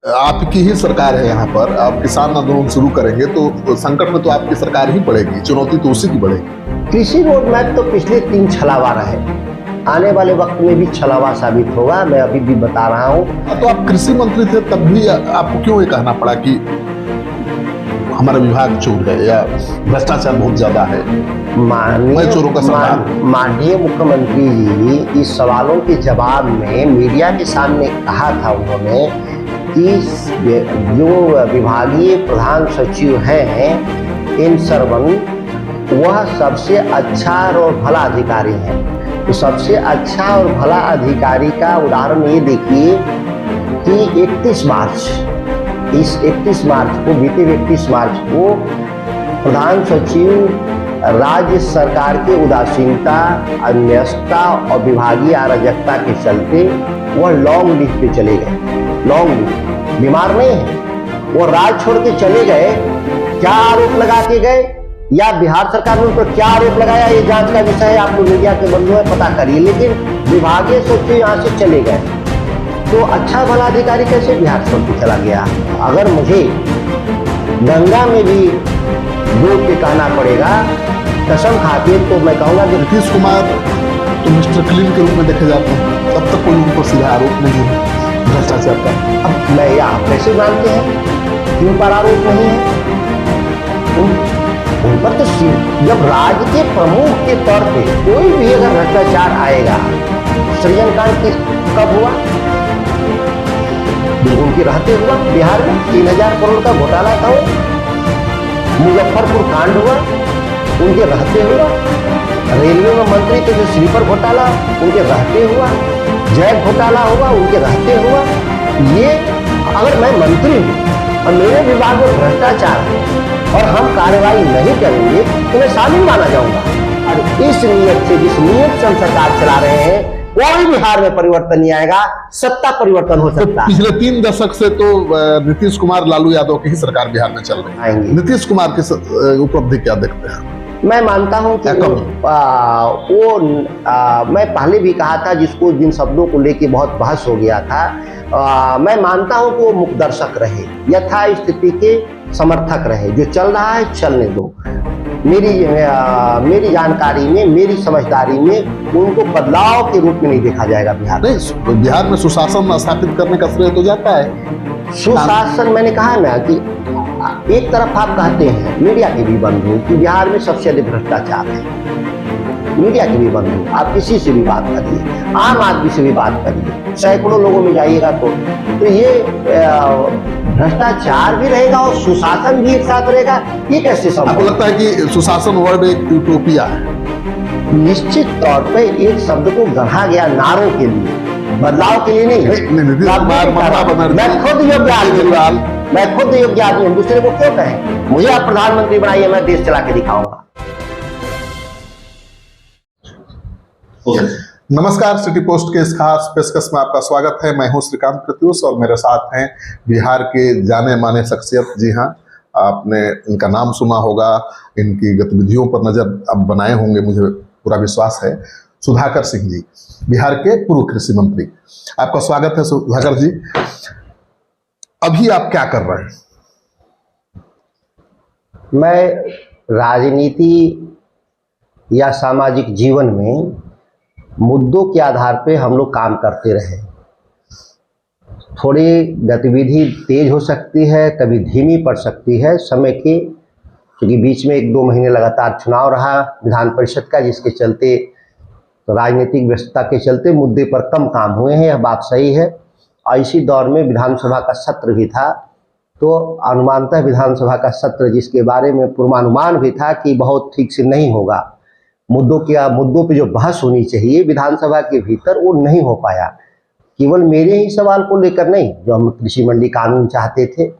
आपकी ही सरकार है यहाँ पर, आप किसान आंदोलन शुरू करेंगे तो संकट में तो आपकी सरकार ही पड़ेगी, चुनौती तो उसी की बढ़ेगी। कृषि रोड मैप तो पिछले 3 छलावा रहे, आने वाले वक्त में भी छलावा साबित होगा। मैं अभी भी बता रहा हूँ। तो आप कृषि मंत्री थे तब भी आपको क्यों ये कहना पड़ा कि हमारा विभाग चोर है या भ्रष्टाचार बहुत ज्यादा है? माननीय मुख्यमंत्री जी इस सवालों के जवाब में मीडिया के सामने कहा था उन्होंने कि जो विभागीय प्रधान सचिव हैं इन सरवन, वह सबसे अच्छा और भला अधिकारी है। तो सबसे अच्छा और भला अधिकारी का उदाहरण ये देखिए कि 31 मार्च को बीते 31 मार्च को प्रधान सचिव राज्य सरकार के उदासीनता, अन्यस्ता और विभागीय अराजकता के चलते वह लॉन्ग लीव पे चले गए। लॉन्ग लीव, बीमार नहीं है, वो राज्य छोड़ के चले गए। क्या आरोप लगा के गए या बिहार सरकार ने उन पर क्या आरोप लगाया, ये जांच का विषय है। आप लोग मीडिया के बंधु है, पता करिए। लेकिन विभागीय सचिव यहाँ से चले गए, तो अच्छा भला अधिकारी कैसे बिहार छोड़ के चला गया? अगर मुझे गंगा में भी डूब के कहना पड़ेगा कसम खाके, तो मैं कहूँगा कि नीतीश कुमार तो मिस्टर क्लीन के रूप में देखे जाते हैं, तब तक कोई उन पर सीधा आरोप नहीं है भ्रष्टाचार का। अब मैं या कैसे जानते हैं कि उन पर आरोप नहीं है? उन पर तो जब राज्य के प्रमुख के तौर पे कोई भी अगर भ्रष्टाचार आएगा, सृजन कांड कब हुआ? उनके रहते हुआ बिहार में 3000 करोड़ का घोटाला था। मुजफ्फरपुर कांड हुआ, उनके रहते हुआ। रेलवे में मंत्री थे जो स्लीपर घोटाला, उनके रहते हुआ। जैक घोटाला हुआ, उनके रहते हुआ। ये अगर मैं मंत्री हूँ और मेरे विभाग में भ्रष्टाचार है और हम कार्रवाई नहीं करेंगे तो मैं शामिल माना जाऊंगा। और इस नीयत से, जिस नीयत से हम सरकार चला रहे हैं, कोई बिहार में परिवर्तन नहीं आएगा, सत्ता परिवर्तन हो सकता है। पिछले 3 दशक से तो नीतीश कुमार लालू यादव की ही सरकार बिहार में चल रही है। नीतीश कुमार की उपलब्धि क्या देखते हैं? मैं मानता हूं कि मैं पहले भी कहा था, जिसको जिन शब्दों को लेके बहुत बहस हो गया था, मैं मानता हूं कि वो मुखदर्शक रहे, यथा स्थिति के समर्थक रहे। जो चल रहा है चलने दो। मेरी जानकारी में, मेरी समझदारी में उनको बदलाव के रूप में नहीं देखा जाएगा बिहार में। नहीं, बिहार में सुशासन स्थापित करने का श्रेय तो जाता है। सुशासन, मैंने कहा ना कि एक तरफ आप कहते हैं, मीडिया के भी बंधु, कि बिहार में सबसे अधिक भ्रष्टाचार है। मीडिया के भी बंधु, आप किसी से भी बात करिए, आम आदमी से भी बात करिए, सैकड़ों लोगों में जाइएगा तो ये भ्रष्टाचार भी रहेगा और सुशासन भी एक साथ रहेगा। ये कैसे संभव? आपको लगता है कि सुशासन वर्ड एक यूटोपिया है? निश्चित तौर पे एक शब्द को गढ़ा गया नारों के लिए, बदलाव के लिए नहीं। मैं खुद योग्य आदमी हूँ, दूसरे को क्यों कहें? मुझे आप प्रधानमंत्री बनाइए, मैं देश चला के दिखाऊंगा। नमस्कार, सिटी पोस्ट के इस खास पेशकश में आपका स्वागत है। मैं हूं श्रीकांत प्रत्युष और मेरे साथ हैं बिहार के जाने माने शख्सियत। जी हाँ, आपने इनका नाम सुना होगा, इनकी गतिविधियों पर नजर अब बनाए होंगे, मुझे पूरा विश्वास है। सुधाकर सिंह जी, बिहार के पूर्व कृषि मंत्री, आपका स्वागत है सुधाकर जी। अभी आप क्या कर रहे हैं? मैं राजनीति या सामाजिक जीवन में मुद्दों के आधार पे हम लोग काम करते रहे। थोड़ी गतिविधि तेज हो सकती है, कभी धीमी पड़ सकती है समय के, क्योंकि बीच में 1-2 महीने लगातार चुनाव रहा विधान परिषद का, जिसके चलते तो राजनीतिक व्यस्तता के चलते मुद्दे पर कम काम हुए हैं, यह बात सही है। और इसी दौर में विधानसभा का सत्र भी था, तो अनुमानतः विधानसभा का सत्र, जिसके बारे में पूर्वानुमान भी था कि बहुत ठीक से नहीं होगा, मुद्दों पे जो बहस होनी चाहिए विधानसभा के भीतर, वो नहीं हो पाया। केवल मेरे ही सवाल को लेकर नहीं, जो हम कृषि मंडी कानून चाहते थे,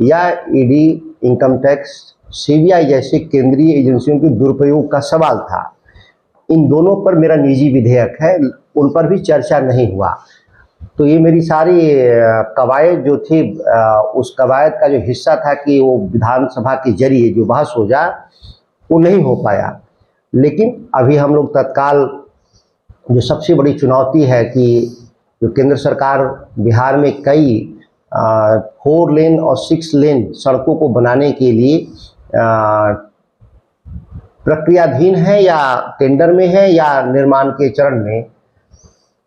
या ईडी, इनकम टैक्स, सीबीआई जैसे केंद्रीय एजेंसियों के दुरुपयोग का सवाल था। इन दोनों पर मेरा निजी विधेयक है, उन पर भी चर्चा नहीं हुआ। तो ये मेरी सारी कवायद जो थी, उस कवायद का जो हिस्सा था कि वो विधानसभा के जरिए जो बहस हो जाए, वो नहीं हो पाया। लेकिन अभी हम लोग तत्काल, जो सबसे बड़ी चुनौती है कि जो केंद्र सरकार बिहार में कई 4 लेन और 6 लेन सड़कों को बनाने के लिए प्रक्रियाधीन है या टेंडर में है या निर्माण के चरण में,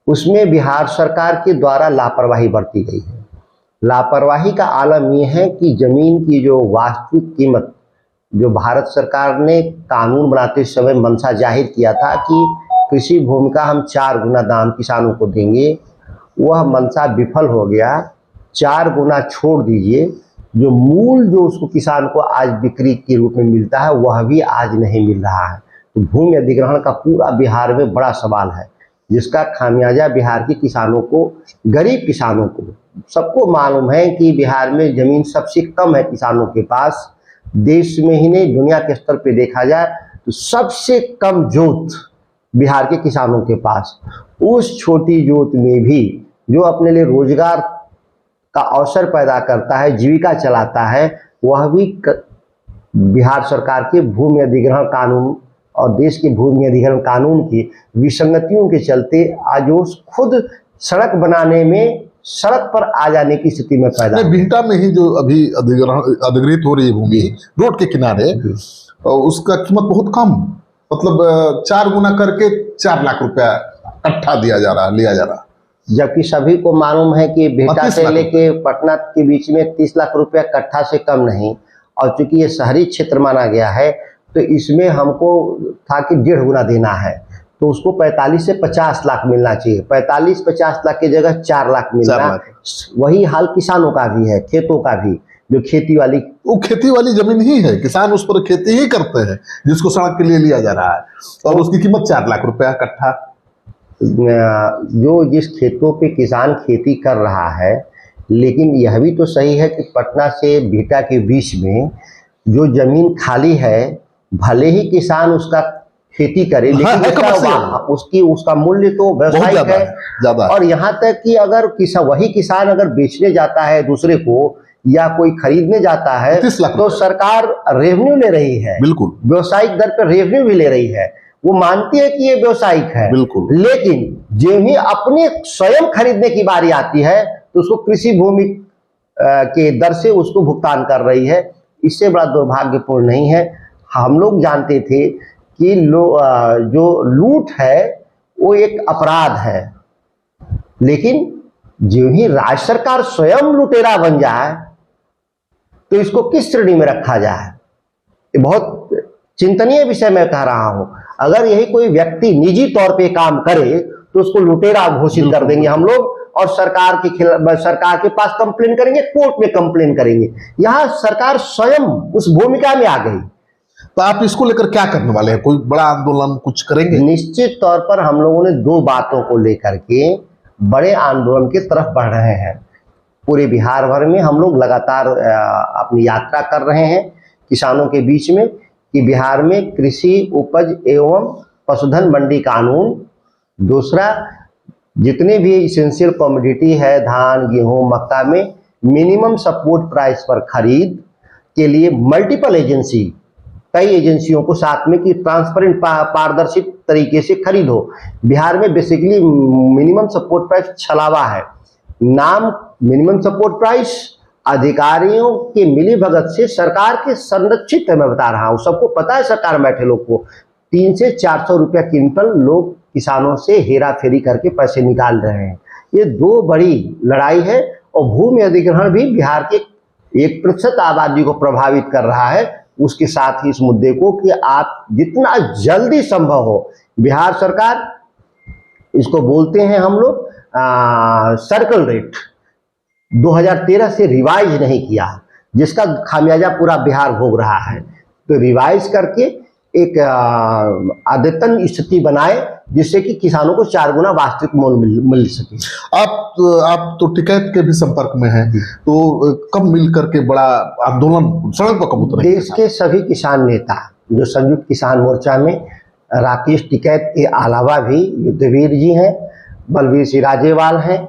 उसमें बिहार सरकार के द्वारा लापरवाही बरती गई है। लापरवाही का आलम ये है कि जमीन की जो वास्तविक कीमत, जो भारत सरकार ने कानून बनाते समय मंशा जाहिर किया था कि कृषि भूमि का हम 4 गुना दाम किसानों को देंगे, वह मंशा विफल हो गया। 4 गुना छोड़ दीजिए, जो मूल जो उसको किसान को आज बिक्री के रूप में मिलता है वह भी आज नहीं मिल रहा है। तो भूमि अधिग्रहण का पूरा बिहार में बड़ा सवाल है, जिसका खामियाजा बिहार के किसानों को, गरीब किसानों को, सबको मालूम है कि बिहार में ज़मीन सबसे कम है किसानों के पास। देश में ही नहीं, दुनिया के स्तर पे देखा जाए तो सबसे कम जोत बिहार के किसानों के पास। उस छोटी जोत में भी जो अपने लिए रोजगार का अवसर पैदा करता है, जीविका चलाता है, वह भी बिहार सरकार के भूमि अधिग्रहण कानून और देश के भूमि अधिग्रहण कानून की विसंगतियों के चलते आज वो खुद सड़क बनाने में, सड़क पर आ जाने की स्थिति में पैदा है। बिहटा में ही जो अभी अधिग्रहित हो रही है भूमि रोड के किनारे, उसका कीमत बहुत कम, मतलब 4 गुना करके 4 लाख रुपया कट्ठा दिया जा रहा, लिया जा रहा, जबकि सभी को मालूम है कि बिहटा से लेके पटना के बीच में 30 लाख रुपया कट्ठा से कम नहीं। और चूंकि ये शहरी क्षेत्र माना गया है तो इसमें हमको था कि 1.5 गुना देना है, तो उसको 45 से 50 लाख मिलना चाहिए। 45-50 लाख की जगह 4 लाख मिलना। वही हाल किसानों का भी है, खेतों का भी, जो खेती वाली, वो खेती वाली जमीन ही है, किसान उस पर खेती ही करते हैं, जिसको सड़क के लिए लिया जा रहा है, और उसकी कीमत 4 लाख रुपया कट्ठा। जो जिस खेतों पे किसान खेती कर रहा है, लेकिन यह भी तो सही है कि पटना से बिहटा के बीच में जो जमीन खाली है, भले ही किसान उसका खेती करे, लेकिन उसका मूल्य तो व्यावसायिक है ज्यादा। और यहाँ तक कि अगर वही किसान अगर बेचने जाता है दूसरे को या कोई खरीदने जाता है तो सरकार रेवेन्यू ले रही है, बिल्कुल व्यावसायिक दर पर रेवेन्यू भी ले रही है, वो मानती है कि ये व्यावसायिक है, बिल्कुल। लेकिन जो ही अपने स्वयं खरीदने की बारी आती है तो उसको कृषि भूमि के दर से उसको भुगतान कर रही है। इससे बड़ा दुर्भाग्यपूर्ण नहीं है। हम लोग जानते थे कि जो लूट है वो एक अपराध है, लेकिन जो ही राज्य सरकार स्वयं लुटेरा बन जाए तो इसको किस श्रेणी में रखा जाए, ये बहुत चिंतनीय विषय मैं कह रहा हूं। अगर यही कोई व्यक्ति निजी तौर पे काम करे तो उसको लुटेरा घोषित कर देंगे हम लोग, और सरकार के खिलाफ, सरकार के पास कंप्लेन करेंगे, कोर्ट में कंप्लेन करेंगे। यहाँ सरकार स्वयं उस भूमिका में आ गई। तो आप इसको लेकर क्या करने वाले हैं? कोई बड़ा आंदोलन कुछ करेंगे? निश्चित तौर पर हम लोगों ने 2 बातों को लेकर के बड़े आंदोलन की तरफ बढ़ रहे हैं। पूरे बिहार भर में हम लोग लगातार अपनी यात्रा कर रहे हैं किसानों के बीच में कि बिहार में कृषि उपज एवं पशुधन मंडी कानून, दूसरा जितने भी इसेंशियल कमोडिटी है, धान, गेहूं, मक्का में मिनिमम सपोर्ट प्राइस पर खरीद के लिए मल्टीपल एजेंसी, कई एजेंसियों को साथ में कि ट्रांसपेरेंट, पारदर्शी तरीके से खरीद हो। बिहार में बेसिकली मिनिमम सपोर्ट प्राइस छलावा है। नाम मिनिमम सपोर्ट प्राइस अधिकारियों के मिलीभगत से सरकार के संरक्षित है, मैं बता रहा हूँ, सबको पता है, सरकार बैठे लोग को 300 से 400 रुपया क्विंटल लोग किसानों से हेरा फेरी करके पैसे निकाल रहे हैं। ये 2 बड़ी लड़ाई है, और भूमि अधिग्रहण भी बिहार के 1% आबादी को प्रभावित कर रहा है। उसके साथ ही इस मुद्दे को कि आप जितना जल्दी संभव हो, बिहार सरकार, इसको बोलते हैं हम लोग सर्कल रेट, 2013 से रिवाइज नहीं किया, जिसका खामियाजा पूरा बिहार भोग रहा है। तो रिवाइज करके एक अद्यतन स्थिति बनाए जिससे कि किसानों को 4 गुना वास्तविक मूल्य मिल सके। आप तो टिकैत के भी संपर्क में हैं, तो कब मिल करके बड़ा आंदोलन सड़क पर कब उतरेंगे? देश के सभी किसान नेता जो संयुक्त किसान मोर्चा में, राकेश टिकैत के अलावा भी युद्धवीर जी हैं, बलबीर सिंह राजेवाल हैं,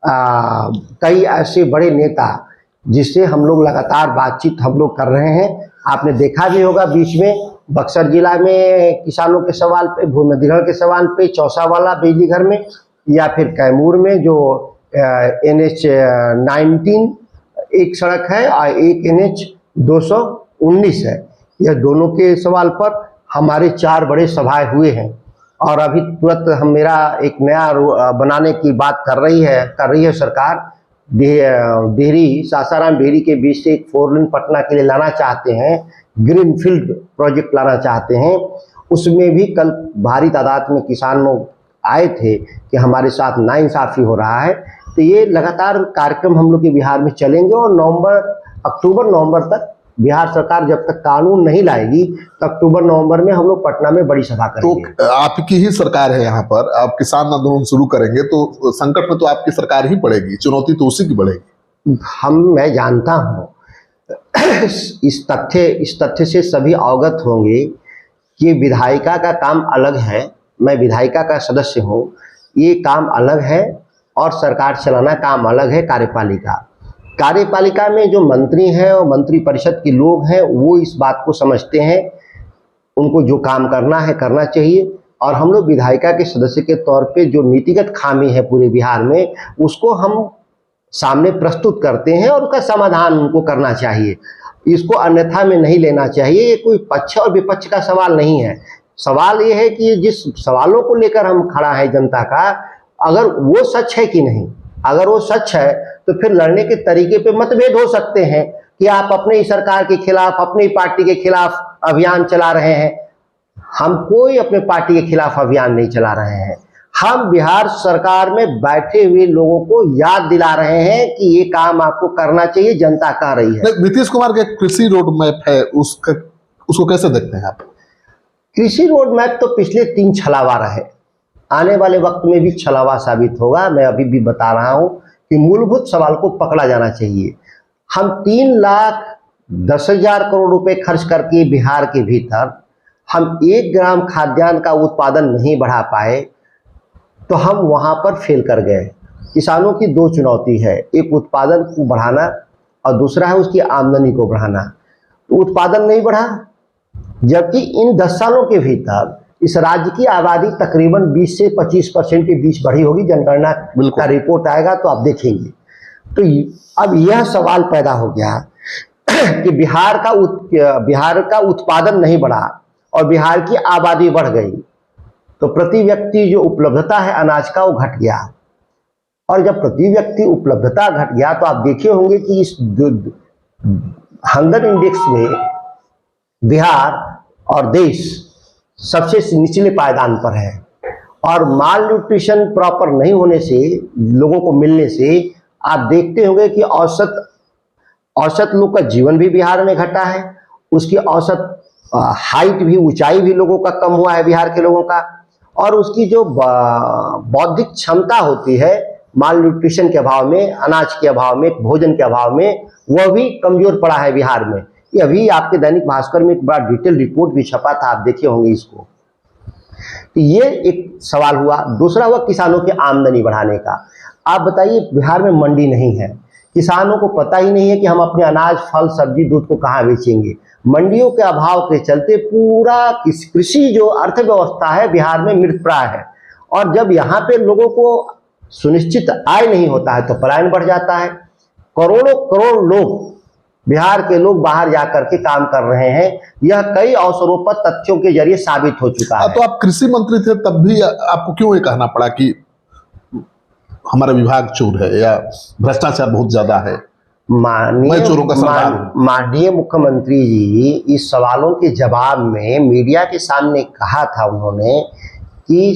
कई ऐसे बड़े नेता जिससे हम लोग लगातार बातचीत हम लोग कर रहे हैं। आपने देखा भी होगा बीच में बक्सर जिला में किसानों के सवाल पे, भूमि अधिग्रहण के सवाल पे, चौसा वाला बिजली घर में, या फिर कैमूर में जो NH-19 एक सड़क है और एक NH-219 है। यह दोनों के सवाल पर हमारे 4 बड़े सभाएं हुए हैं और अभी तुरंत हम मेरा एक नया बनाने की बात कर रही है सरकार। डेहरी सासाराम डेहरी के बीच से एक 4 लेन पटना के लिए लाना चाहते हैं, ग्रीनफील्ड प्रोजेक्ट लाना चाहते हैं। उसमें भी कल भारी तादाद में किसान लोग आए थे कि हमारे साथ नाइंसाफ़ी हो रहा है। तो ये लगातार कार्यक्रम हम लोग के बिहार में चलेंगे और अक्टूबर नवंबर तक बिहार सरकार जब तक कानून नहीं लाएगी तो अक्टूबर नवंबर में हम लोग पटना में बड़ी सभा करेंगे। तो आपकी ही सरकार है यहाँ पर, आप किसान आंदोलन शुरू करेंगे तो संकट में तो आपकी सरकार ही पड़ेगी, चुनौती तो उसी की बढ़ेगी। मैं जानता हूँ इस तथ्य से सभी अवगत होंगे कि विधायिका का काम अलग है, मैं विधायिका का सदस्य हूँ, ये काम अलग है और सरकार चलाना काम अलग है। कार्यपालिका में जो मंत्री हैं और मंत्री परिषद के लोग हैं वो इस बात को समझते हैं, उनको जो काम करना है करना चाहिए। और हम लोग विधायिका के सदस्य के तौर पे जो नीतिगत खामी है पूरे बिहार में उसको हम सामने प्रस्तुत करते हैं और उसका समाधान उनको करना चाहिए। इसको अन्यथा में नहीं लेना चाहिए। ये कोई पक्ष और विपक्ष का सवाल नहीं है। सवाल ये है कि जिस सवालों को लेकर हम खड़ा है जनता का, अगर वो सच है कि नहीं, अगर वो सच है तो फिर लड़ने के तरीके पे मतभेद हो सकते हैं कि आप अपने ही सरकार के खिलाफ, अपनी पार्टी के खिलाफ अभियान चला रहे हैं। हम कोई अपने पार्टी के खिलाफ अभियान नहीं चला रहे हैं। हम बिहार सरकार में बैठे हुए लोगों को याद दिला रहे हैं कि ये काम आपको करना चाहिए, जनता कह रही है। नीतीश कुमार का कृषि रोड मैप है, उसको कैसे देखते हैं आप? कृषि रोड मैप तो पिछले 3 छलावा रहे, आने वाले वक्त में भी छलावा साबित होगा। मैं अभी भी बता रहा हूं कि मूलभूत सवाल को पकड़ा जाना चाहिए। हम 3,10,000 करोड़ रुपए खर्च करके बिहार के भीतर हम 1 ग्राम खाद्यान्न का उत्पादन नहीं बढ़ा पाए तो हम वहां पर फेल कर गए। किसानों की 2 चुनौती है, एक उत्पादन को बढ़ाना और दूसरा है उसकी आमदनी को बढ़ाना। तो उत्पादन नहीं बढ़ा, जबकि इन 10 सालों के भीतर इस राज्य की आबादी तकरीबन 20 से 25% के बीच बढ़ी होगी। जनगणना का रिपोर्ट आएगा तो आप देखेंगे। तो अब यह सवाल पैदा हो गया कि बिहार का उत्पादन नहीं बढ़ा और बिहार की आबादी बढ़ गई तो प्रति व्यक्ति जो उपलब्धता है अनाज का वो घट गया। और जब प्रति व्यक्ति उपलब्धता घट गया तो आप देखे होंगे कि इस हंगर इंडेक्स में बिहार और देश सबसे निचले पायदान पर है। और माल न्यूट्रिशन प्रॉपर नहीं होने से, लोगों को मिलने से आप देखते होंगे कि औसत लोग का जीवन भी बिहार में घटा है। उसकी औसत हाइट भी, ऊंचाई भी लोगों का कम हुआ है बिहार के लोगों का। और उसकी जो बौद्धिक क्षमता होती है माल न्यूट्रिशन के अभाव में, अनाज के अभाव में, भोजन के अभाव में, वह भी कमजोर पड़ा है बिहार में। ये अभी आपके दैनिक भास्कर में एक बड़ा डिटेल रिपोर्ट भी छपा था, आप देखे होंगे इसको। तो ये एक सवाल हुआ। दूसरा हुआ किसानों की आमदनी बढ़ाने का। आप बताइए, बिहार में मंडी नहीं है, किसानों को पता ही नहीं है कि हम अपने अनाज, फल, सब्जी, दूध को कहाँ बेचेंगे। मंडियों के अभाव के चलते पूरा कृषि जो अर्थव्यवस्था है बिहार में मृतप्राय है। और जब यहाँ पे लोगों को सुनिश्चित आय नहीं होता है तो पलायन बढ़ जाता है। करोड़ों करोड़ लोग, बिहार के लोग बाहर जाकर के काम कर रहे हैं। यह कई अवसरों पर तथ्यों के जरिए साबित हो चुका है। तो आप कृषि मंत्री थे तब भी आपको क्यों ये कहना पड़ा कि हमारा विभाग चोर है या भ्रष्टाचार बहुत ज्यादा है? माननीय मुख्यमंत्री जी इस सवालों के जवाब में मीडिया के सामने कहा था उन्होंने कि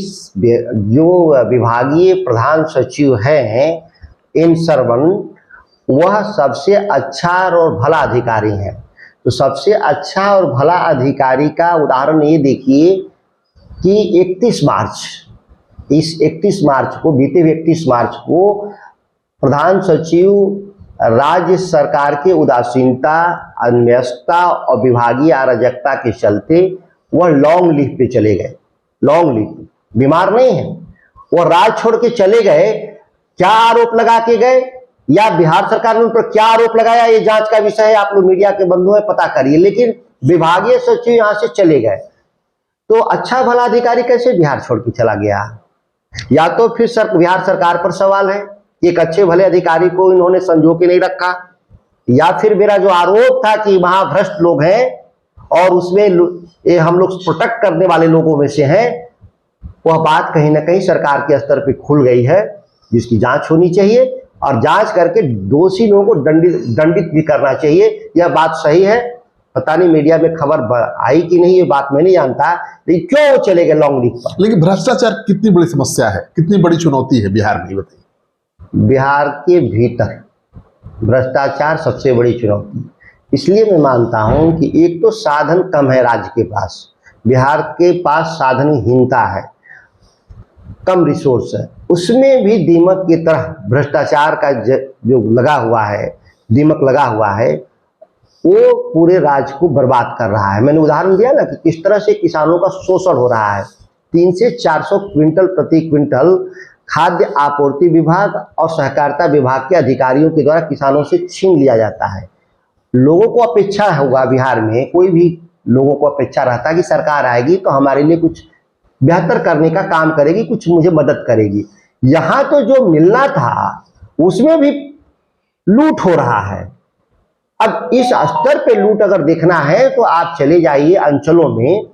जो विभागीय प्रधान सचिव हैं एन सरवण, वह सबसे अच्छा और भला अधिकारी हैं। तो सबसे अच्छा और भला अधिकारी का उदाहरण ये देखिए कि 31 मार्च को, बीते हुए 31 मार्च को प्रधान सचिव राज्य सरकार के उदासीनता, अनव्यस्तता और विभागीय अराजकता के चलते वह लॉन्ग लीव पे चले गए। लॉन्ग लीव, बीमार नहीं है, वो राज छोड़ के चले गए। क्या आरोप लगा के गए या बिहार सरकार ने उन पर क्या आरोप लगाया, ये जांच का विषय है। आप लोग मीडिया के बंधु हैं, पता करिए। लेकिन विभागीय सचिव यहां से चले गए तो अच्छा भला अधिकारी कैसे बिहार छोड़ के चला गया? या तो फिर बिहार सरकार पर सवाल है एक अच्छे भले अधिकारी को इन्होंने संजो के नहीं रखा, या फिर मेरा जो आरोप था कि वहां भ्रष्ट लोग हैं और उसमें हम लोग प्रोटेक्ट करने वाले लोगों में से हैं, वह बात कहीं ना कहीं सरकार के स्तर पर खुल गई है, जिसकी जांच होनी चाहिए और जांच करके दोषी लोगों को दंडित भी करना चाहिए। यह बात सही है। पता नहीं मीडिया में खबर आई कि नहीं, ये बात मैं नहीं जानता, लेकिन क्यों चले गए लॉन्ग लीग पर। लेकिन भ्रष्टाचार कितनी बड़ी समस्या है, कितनी बड़ी चुनौती है बिहार में, बताइए। बिहार के भीतर भ्रष्टाचार सबसे बड़ी चुनौती, इसलिए मैं मानता हूं कि एक तो साधन कम है राज्य के पास, बिहार के पास साधनहीनता है, कम रिसोर्स है, उसमें भी दीमक की तरह भ्रष्टाचार का जो लगा हुआ है, दीमक लगा हुआ है, वो पूरे राज्य को बर्बाद कर रहा है। मैंने उदाहरण दिया ना कि किस तरह से किसानों का शोषण हो रहा है। 300 से 400 क्विंटल प्रति क्विंटल खाद्य आपूर्ति विभाग और सहकारिता विभाग के अधिकारियों के द्वारा किसानों से छीन लिया जाता है। लोगों को अपेक्षा होगा, बिहार में कोई भी लोगों को अपेक्षा रहता है कि सरकार आएगी तो हमारे लिए कुछ बेहतर करने का काम करेगी, कुछ मुझे मदद करेगी। यहाँ तो जो मिलना था उसमें भी लूट हो रहा है। अब इस स्तर पे लूट अगर देखना है तो आप चले जाइए अंचलों में,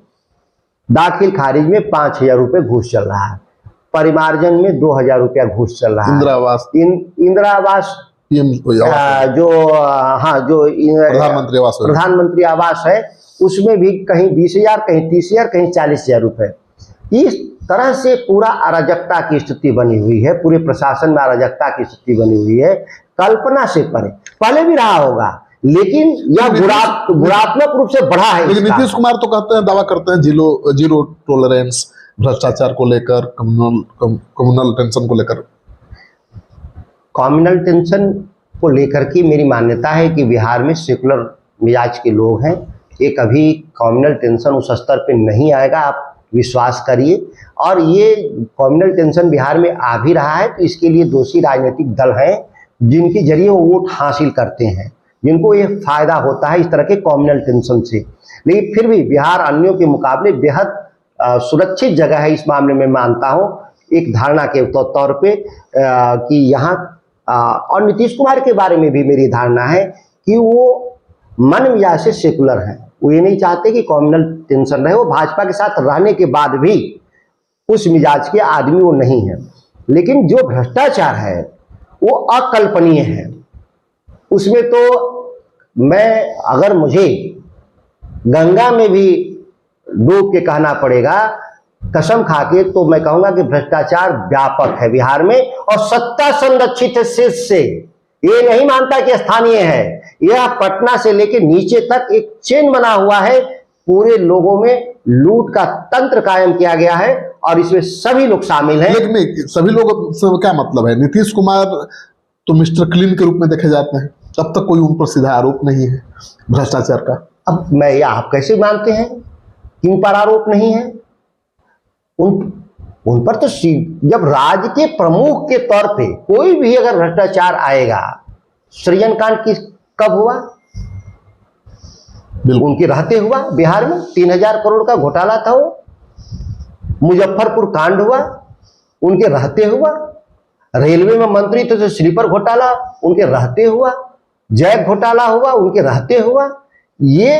दाखिल खारिज में 5000 रुपये घूस चल रहा है, परिमार्जन में 2000 रुपया घूस चल रहा है, इंदिरा आवास जो प्रधानमंत्री आवास है उसमें भी कहीं 20,000, कहीं 30,000, कहीं 40,000 रुपये। इस तरह से पूरा अराजकता की स्थिति बनी हुई है, पूरे प्रशासन में अराजकता की स्थिति बनी हुई है, कल्पना से परे। पहले भी रहा होगा, लेकिन यह गुणात्मक रूप से बढ़ा है। लेकिन नीतीश कुमार तो कहते हैं, दावा करते हैं जीरो टॉलरेंस भ्रष्टाचार को लेकर, कम्युनल टेंशन को लेकर। कम्युनल टेंशन को लेकर की मेरी मान्यता है कि बिहार में सेकुलर मिजाज के लोग हैं, एक अभी कम्युनल टेंशन उस स्तर पे नहीं आएगा, आप विश्वास करिए। और ये कम्युनल टेंशन बिहार में आ भी रहा है तो इसके लिए दोषी राजनीतिक दल हैं जिनके जरिए वो वोट हासिल करते हैं, जिनको ये फायदा होता है इस तरह के कम्युनल टेंशन से। लेकिन फिर भी बिहार अन्यों के मुकाबले बेहद सुरक्षित जगह है इस मामले में, मानता हूँ एक धारणा के तौर पे कि यहाँ और नीतीश कुमार के बारे में भी मेरी धारणा है कि वो मन मिजाज से सेकुलर हैं। वो ये नहीं चाहते कि कम्युनल टेंशन रहे। वो भाजपा के साथ रहने के बाद भी उस मिजाज के आदमी वो नहीं है। लेकिन जो भ्रष्टाचार है वो अकल्पनीय है। उसमें तो मैं, अगर मुझे गंगा में भी डूब के कहना पड़ेगा, कसम खा के, तो मैं कहूंगा कि भ्रष्टाचार व्यापक है बिहार में और सत्ता संरक्षित है शीर्ष से। ये नहीं मानता कि स्थानीय है, यह पटना से लेकर नीचे तक एक चेन बना हुआ है। पूरे लोगों में लूट का तंत्र कायम किया गया है और इसमें सभी लोग शामिल हैं। लेकिन सभी लोग से क्या मतलब है? नीतीश कुमार तो मिस्टर क्लीन के रूप में देखे जाते हैं, तब तक कोई उन पर सीधा आरोप नहीं है भ्रष्टाचार का। अब मैं, आप कैसे मानते हैं कि उन पर आरोप नहीं है? उन पर तो जब राज्य के प्रमुख के तौर पे कोई भी अगर भ्रष्टाचार आएगा, सृजन कांड की कब हुआ? उनके रहते हुआ। बिहार में 3000 करोड़ का घोटाला था वो। मुजफ्फरपुर कांड हुआ, उनके रहते हुआ। रेलवे में मंत्री थे तो स्लीपर घोटाला उनके रहते हुआ। जैक घोटाला हुआ, उनके रहते हुआ। ये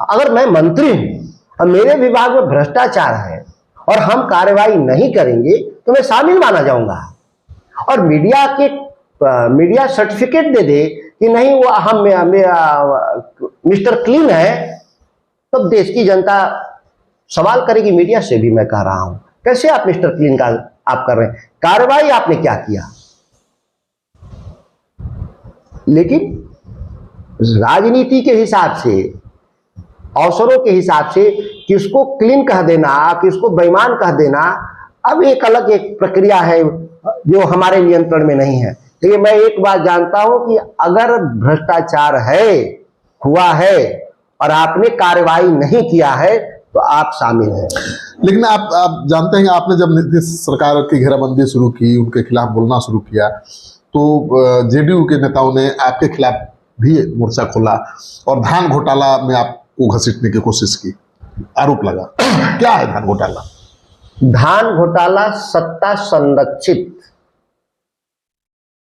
अगर मैं मंत्री हूं और मेरे विभाग में भ्रष्टाचार है और हम कार्रवाई नहीं करेंगे तो मैं शामिल माना जाऊंगा। और मीडिया सर्टिफिकेट दे दे कि नहीं वो हम मिस्टर क्लीन है, तब तो देश की जनता सवाल करेगी। मीडिया से भी मैं कह रहा हूं, कैसे आप मिस्टर क्लीन का आप कर रहे हैं? कार्रवाई आपने क्या किया? लेकिन राजनीति के हिसाब से, अवसरों के हिसाब से किसको क्लीन कह देना, किसको बेईमान कह देना, अब एक अलग एक प्रक्रिया है जो हमारे नियंत्रण में नहीं है। लेकिन मैं एक बात जानता हूं कि अगर भ्रष्टाचार हुआ है और आपने कार्रवाई नहीं किया है तो आप शामिल हैं। लेकिन आप जानते हैं, आपने जब नीतीश सरकार की घेराबंदी शुरू की, उनके खिलाफ बोलना शुरू किया, तो जेडीयू के नेताओं ने आपके खिलाफ भी मोर्चा खोला और धान घोटाला में आपको घसीटने की कोशिश की, आरोप लगा। क्या है धान घोटाला? धान घोटाला सत्ता संरक्षित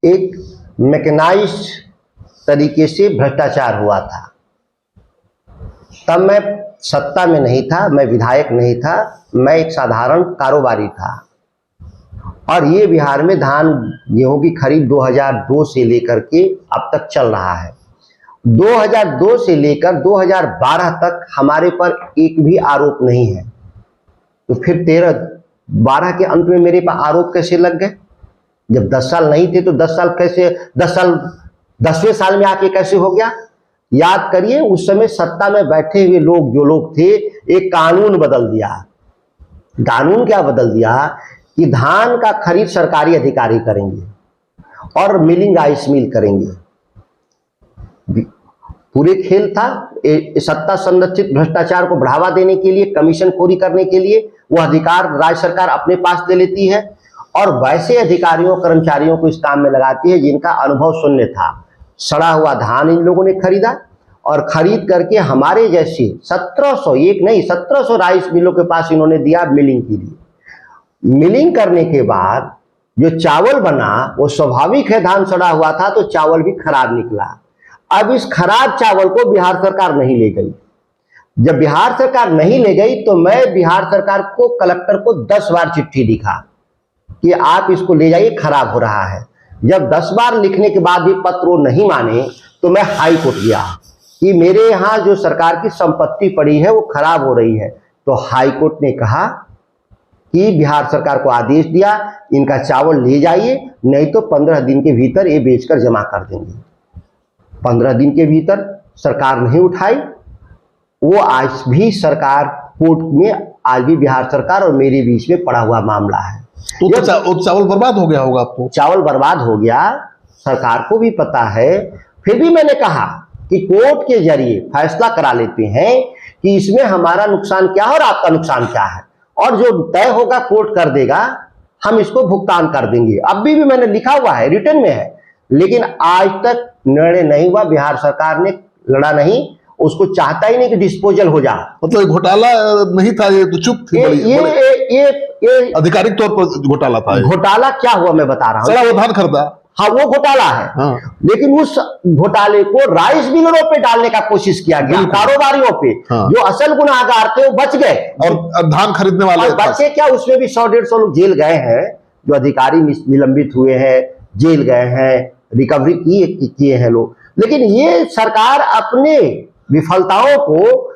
एक मैकेनाइज्ड तरीके से भ्रष्टाचार हुआ था। तब मैं सत्ता में नहीं था, मैं विधायक नहीं था, मैं एक साधारण कारोबारी था। और ये बिहार में धान गेहूं की खरीद 2002 से लेकर के अब तक चल रहा है। 2002 से लेकर 2012 तक हमारे पर एक भी आरोप नहीं है। तो फिर 13-12 के अंत में मेरे पर आरोप कैसे लग गए? जब 10 साल नहीं थे तो 10 साल कैसे, 10 साल 10वें साल में आके कैसे हो गया? याद करिए, उस समय सत्ता में बैठे हुए लोग जो लोग थे, एक कानून बदल दिया। कानून क्या बदल दिया कि धान का खरीद सरकारी अधिकारी करेंगे और मिलिंग राइस मिल करेंगे। पूरे खेल था। सत्ता संरक्षित भ्रष्टाचार को बढ़ावा देने के लिए, कमीशन खोरी करने के लिए वो अधिकार राज्य सरकार अपने पास ले लेती है और वैसे अधिकारियों कर्मचारियों को इस काम में लगाती है जिनका अनुभव शून्य था। सड़ा हुआ धान इन लोगों ने खरीदा और खरीद करके हमारे जैसे 1700, एक नहीं 1700 राइस मिलों के पास इन्होंने दिया मिलिंग के लिए। मिलिंग करने के बाद जो चावल बना वो स्वाभाविक है, धान सड़ा हुआ था तो चावल भी खराब निकला। अब इस खराब चावल को बिहार सरकार नहीं ले गई। जब बिहार सरकार नहीं ले गई तो मैं बिहार सरकार को, कलेक्टर को 10 बार चिट्ठी लिखा कि आप इसको ले जाइए, खराब हो रहा है। जब 10 बार लिखने के बाद भी पत्र वो नहीं माने तो मैं हाई कोर्ट गया कि मेरे यहाँ जो सरकार की संपत्ति पड़ी है वो खराब हो रही है। तो हाई कोर्ट ने कहा कि बिहार सरकार को आदेश दिया, इनका चावल ले जाइए, नहीं तो 15 दिन के भीतर ये बेचकर जमा कर देंगे। 15 दिन के भीतर सरकार नहीं उठाई। वो आज भी सरकार कोर्ट में, आज भी बिहार सरकार और मेरे बीच में पड़ा हुआ मामला है। तो चावल बर्बाद हो गया होगा आपको? चावल बर्बाद हो गया, सरकार को भी पता है। फिर भी मैंने कहा कि कोर्ट के जरिए फैसला करा लेते हैं कि इसमें हमारा नुकसान क्या है और आपका नुकसान क्या है, और जो तय होगा कोर्ट कर देगा, हम इसको भुगतान कर देंगे। अभी भी मैंने लिखा हुआ है, रिटर्न में है, लेकिन आज तक निर्णय नहीं हुआ। बिहार सरकार ने लड़ा नहीं, उसको चाहता ही नहीं कि डिस्पोजल हो जाए। मतलब घोटाला नहीं था, ये तो चुप थी। ये आधिकारिक तौर पर घोटाला था। घोटाला क्या हुआ मैं बता रहा हूँ। सड़ा वो धान खरीदा, हाँ वो घोटाला है। हाँ। लेकिन उस घोटाले को राइस मिलरों पे डालने का कोशिश किया गया, कारोबारियों पे। हाँ। जो असल गुनाहगार थे वो बच गए और धान खरीदने वाले बच्चे क्या, उसमें भी 100-150 लोग जेल गए हैं। जो अधिकारी निलंबित हुए हैं, जेल गए हैं, रिकवरी किए हैं लोग। लेकिन ये सरकार अपने विफलताओं को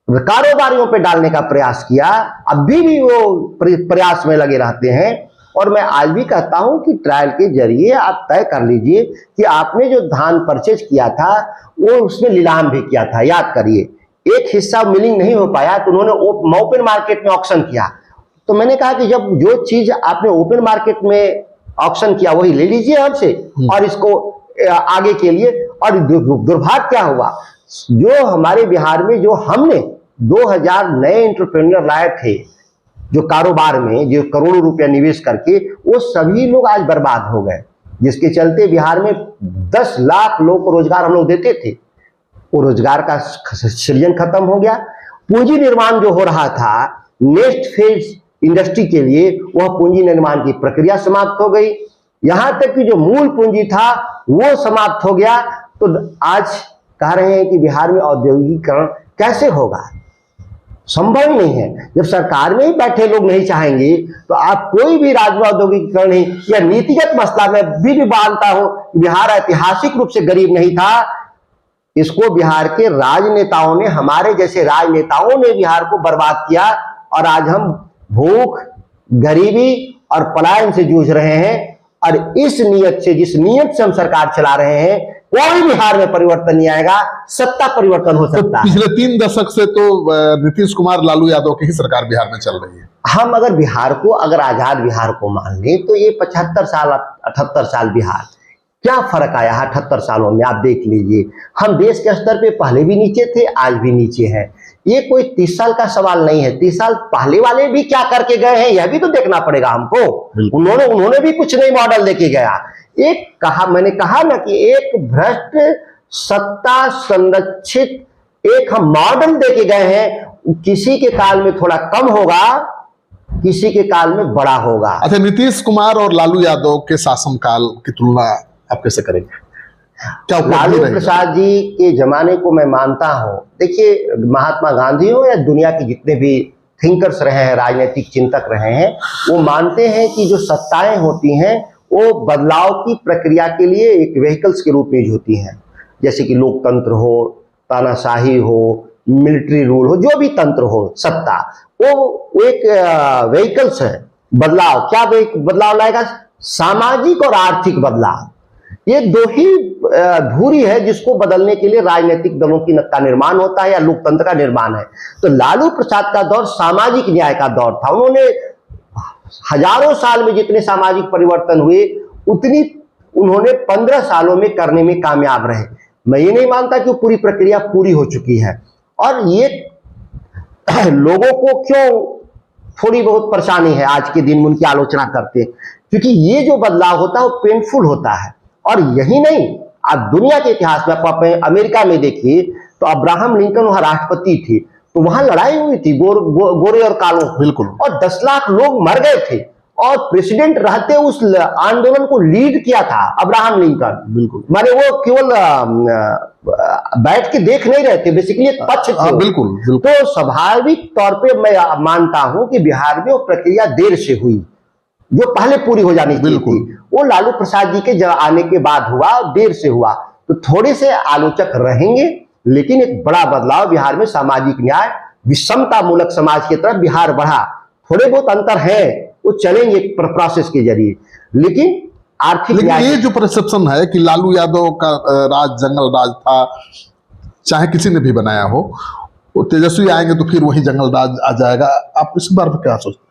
कारोबारियों पे डालने का प्रयास किया। अभी भी वो प्रयास में लगे रहते हैं। और मैं आज भी कहता हूं कि ट्रायल के जरिए आप तय कर लीजिए कि आपने जो धान परचेज किया था वो उसमें नीलाम भी किया था। याद करिए, एक हिस्सा मिलिंग नहीं हो पाया तो उन्होंने ओपन मार्केट में ऑक्शन किया। तो मैंने कहा कि जब जो चीज आपने ओपन मार्केट में ऑक्शन किया वही ले लीजिए हमसे और इसको आगे के लिए। और दुर्भाग्य क्या हुआ, जो हमारे बिहार में जो हमने 2000 नए एंटरप्रेन्योर लाए थे जो कारोबार में, जो करोड़ों रुपया निवेश करके, वो सभी लोग आज बर्बाद हो गए। जिसके चलते बिहार में 10 लाख लोग को रोजगार हम लोग देते थे, वो रोजगार का सृजन खत्म हो गया। पूंजी निर्माण जो हो रहा था नेक्स्ट फेज इंडस्ट्री के लिए, वह पूंजी निर्माण की प्रक्रिया समाप्त हो गई। यहां तक कि जो मूल पूंजी था वो समाप्त हो गया। तो आज कह रहे हैं कि बिहार में औद्योगिकीकरण कैसे होगा? संभव ही नहीं है। जब सरकार में ही बैठे लोग नहीं चाहेंगे तो आप कोई भी राज्य में औद्योगिकीकरण नहीं। या नीतिगत मसला मैं भी मानता हूं, बिहार ऐतिहासिक रूप से गरीब नहीं था। इसको बिहार के राजनेताओं ने, हमारे जैसे राजनेताओं ने बिहार को बर्बाद किया और आज हम भूख, गरीबी और पलायन से जूझ रहे हैं। और इस नियत से, जिस नियत से हम सरकार चला रहे हैं, कोई बिहार में परिवर्तन नहीं आएगा। सत्ता परिवर्तन हो सकता है। पिछले 3 दशक से तो नीतीश कुमार, लालू यादव की ही सरकार बिहार में चल रही है। हम अगर बिहार को, अगर आजाद बिहार को मान लें तो ये 75 साल 78 साल बिहार, क्या फर्क आया है 78 सालों में? आप देख लीजिए, हम देश के स्तर पे पहले भी नीचे थे, आज भी नीचे हैं। ये कोई 30 साल का सवाल नहीं है। 30 साल पहले वाले भी क्या करके गए हैं यह भी तो देखना पड़ेगा हमको। उन्होंने भी कुछ नई मॉडल लेके गया। मैंने कहा ना कि एक भ्रष्ट सत्ता संरक्षित एक हम मॉडल देके गए हैं। किसी के काल में थोड़ा कम होगा किसी के काल में बड़ा होगा। अच्छा, नीतीश कुमार और लालू यादव के शासनकाल की तुलना आप कैसे करेंगे? क्या उपलब्धि लालू रही? प्रसाद जी के जमाने को मैं मानता हूं, देखिए महात्मा गांधी हो या दुनिया के जितने भी थिंकर्स रहे हैं, राजनीतिक चिंतक रहे हैं, वो मानते हैं कि जो सत्ताएं होती हैं वो बदलाव की प्रक्रिया के लिए एक व्हीकल्स के रूप में यूज होती हैं। जैसे कि लोकतंत्र हो, तानाशाही हो, मिलिट्री रूल हो, जो भी तंत्र हो, सत्ता वो एक व्हीकल्स है। बदलाव क्या बदलाव लाएगा? सामाजिक और आर्थिक बदलाव, ये दो ही धुरी है जिसको बदलने के लिए राजनीतिक दलों का निर्माण होता है या लोकतंत्र का निर्माण है। तो लालू प्रसाद का दौर सामाजिक न्याय का दौर था। उन्होंने हजारों साल में जितने सामाजिक परिवर्तन हुए उतनी उन्होंने 15 सालों में करने में कामयाब रहे। मैं ये नहीं मानता कि पूरी प्रक्रिया पूरी हो चुकी है, और ये लोगों को क्यों थोड़ी बहुत परेशानी है आज के दिन में उनकी आलोचना करते हैं, क्योंकि ये जो बदलाव होता है वो पेनफुल होता है। और यही नहीं, आप दुनिया के इतिहास में आप अमेरिका में देखिए तो अब्राहम लिंकन वहां राष्ट्रपति थे, तो वहां लड़ाई हुई थी गोरे और कालों, बिल्कुल, और 10 लाख लोग मर गए थे, और प्रेसिडेंट रहते उस आंदोलन को लीड किया था अब्राहम लिंकन। बिल्कुल, माने वो केवल बैठ के देख नहीं रहे थे, बेसिकली एक पक्ष थे। बिल्कुल, बिल्कुल। तो स्वाभाविक तौर पे मैं मानता हूं कि बिहार में वो प्रक्रिया देर से हुई, जो पहले पूरी हो जानी चाहिए थी, वो लालू प्रसाद जी के आने के बाद हुआ, देर से हुआ। तो थोड़े से आलोचक रहेंगे, लेकिन एक बड़ा बदलाव बिहार में सामाजिक न्याय, विषमता मूलक समाज की तरफ बिहार बढ़ा। थोड़े बहुत अंतर है, वो चलेंगे प्रोसेस के जरिए, लेकिन आर्थिक न्याय, ये जो परसेप्शन है कि लालू यादव का राज जंगल राज था, चाहे किसी ने भी बनाया हो, वो तेजस्वी आएंगे तो फिर वही जंगल राज आ जाएगा, आप इस बार में क्या सोचते हैं?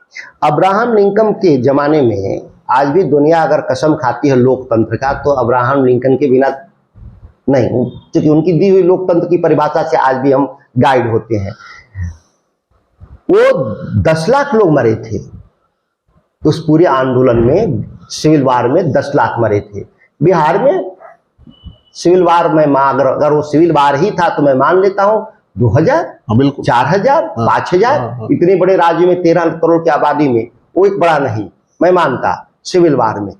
अब्राहम लिंकन के जमाने में आज भी दुनिया अगर कसम खाती है लोकतंत्र का, तो अब्राहम लिंकन के बिना नहीं, क्योंकि उनकी दी हुई लोकतंत्र की परिभाषा से आज भी हम गाइड होते हैं। वो 10 लाख लोग मरे थे उस पूरे आंदोलन में, सिविल वार में 10 लाख मरे थे। बिहार में सिविल वार में अगर वो सिविल वार ही था तो मैं मान लेता हूं 2000, 4000, 5000, इतने बड़े राज्य में 13 करोड़ की आबादी में वो एक बड़ा नहीं, मैं मानता सिविल वार में।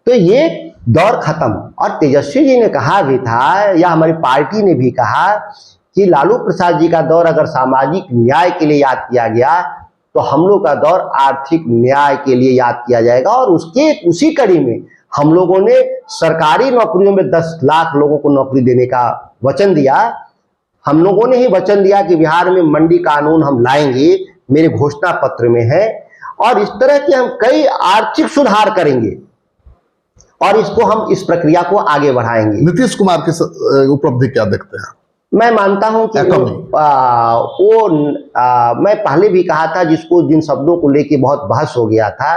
तो ये दौर खत्म। और तेजस्वी जी ने कहा भी था, या हमारी पार्टी ने भी कहा कि लालू प्रसाद जी का दौर अगर सामाजिक न्याय के लिए याद किया गया तो हम लोग का दौर आर्थिक न्याय के लिए याद किया जाएगा। और उसी कड़ी में हम लोगों ने सरकारी नौकरियों में 10 लाख लोगों को नौकरी देने का वचन दिया। हम लोगों ने ही वचन दिया कि बिहार में मंडी कानून हम लाएंगे, मेरे घोषणा पत्र में है, और इस तरह के हम कई आर्थिक सुधार करेंगे और इसको हम इस प्रक्रिया को आगे बढ़ाएंगे। नीतीश कुमार की उपलब्धि क्या देखते हैं? मैं मानता हूं कि मैं पहले भी कहा था, जिसको जिन शब्दों को लेके बहुत बहस हो गया था,